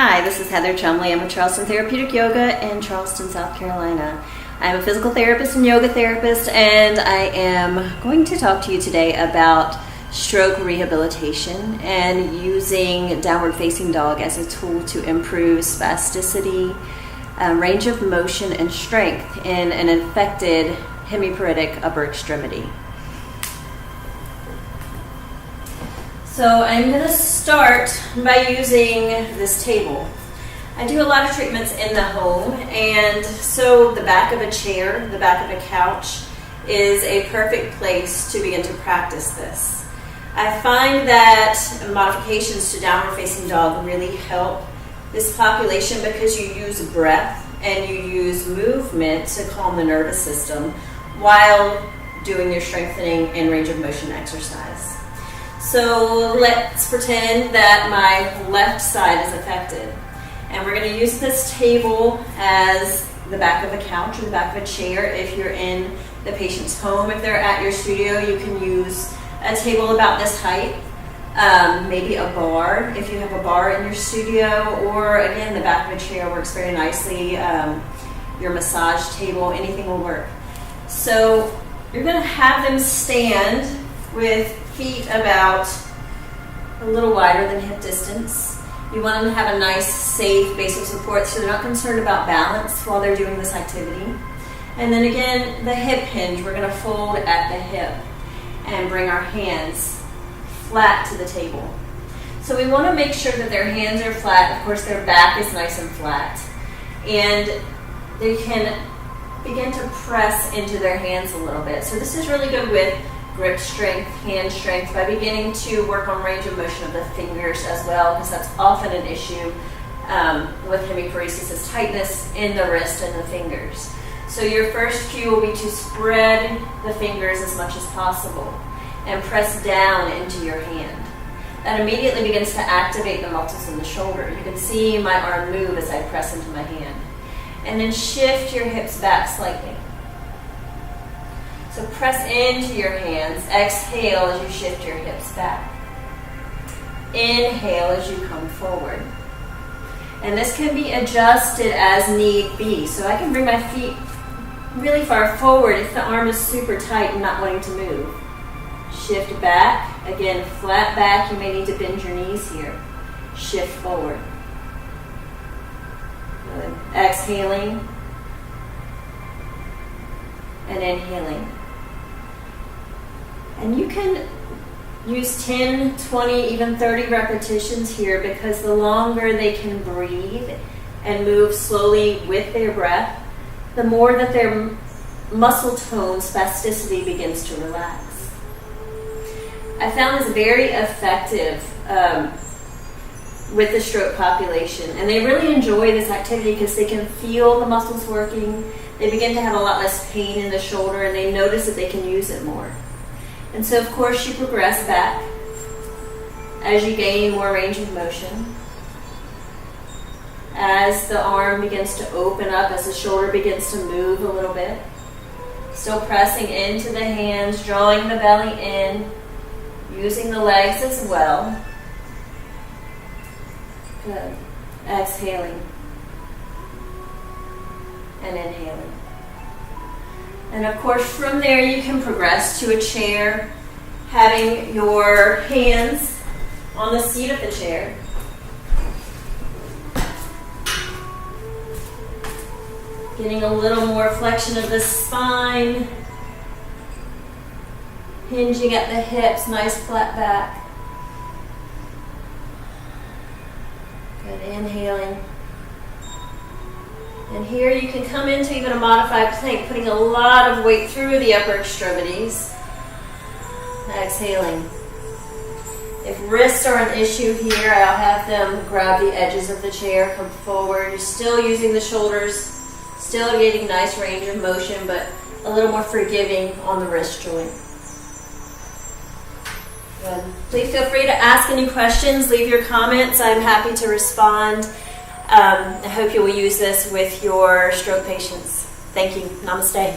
Hi, this is Heather Chumley. I'm with Charleston Therapeutic Yoga in Charleston, South Carolina. I'm a physical therapist and yoga therapist, and I am going to talk to you today about stroke rehabilitation and using Downward Facing Dog as a tool to improve spasticity, range of motion, and strength in an affected hemiparetic upper extremity. So I'm going to start by using this table. I do a lot of treatments in the home, and so the back of a chair, the back of a couch is a perfect place to begin to practice this. I find that modifications to Downward Facing Dog really help this population because you use breath and you use movement to calm the nervous system while doing your strengthening and range of motion exercise. So let's pretend that my left side is affected. And we're going to use this table as the back of a couch or the back of a chair. If you're in the patient's home, if they're at your studio, you can use a table about this height, maybe a bar if you have a bar in your studio, or again, the back of a chair works very nicely. Your massage table, anything will work. So you're going to have them stand with feet about a little wider than hip distance. You want them to have a nice, safe base of support so they're not concerned about balance while they're doing this activity. And then again, the hip hinge, we're going to fold at the hip and bring our hands flat to the table. So we want to make sure that their hands are flat. Of course, their back is nice and flat. And they can begin to press into their hands a little bit. So this is really good with grip strength, hand strength, by beginning to work on range of motion of the fingers as well, because that's often an issue with hemiparesis, is tightness in the wrist and the fingers. So your first cue will be to spread the fingers as much as possible and press down into your hand. That immediately begins to activate the muscles in the shoulder. You can see my arm move as I press into my hand. And then shift your hips back slightly. So press into your hands, exhale as you shift your hips back. Inhale as you come forward. And this can be adjusted as need be. So I can bring my feet really far forward if the arm is super tight and not wanting to move. Shift back, again flat back, you may need to bend your knees here. Shift forward. Good. Exhaling and inhaling. And you can use 10, 20, even 30 repetitions here, because the longer they can breathe and move slowly with their breath, the more that their muscle tone spasticity begins to relax. I found this very effective with the stroke population, and they really enjoy this activity because they can feel the muscles working. They begin to have a lot less pain in the shoulder, and they notice that they can use it more. And so, of course, you progress back as you gain more range of motion. As the arm begins to open up, as the shoulder begins to move a little bit. Still pressing into the hands, drawing the belly in, using the legs as well. Good. Exhaling and inhaling. And of course, from there you can progress to a chair, having your hands on the seat of the chair. Getting a little more flexion of the spine. Hinging at the hips, nice flat back. Good, inhaling. And here you can come into even a modified plank, putting a lot of weight through the upper extremities. Exhaling. If wrists are an issue here, I'll have them grab the edges of the chair, come forward. You're still using the shoulders, still getting nice range of motion, but a little more forgiving on the wrist joint. Good. Please feel free to ask any questions, leave your comments. I'm happy to respond. I hope you will use this with your stroke patients. Thank you. Namaste.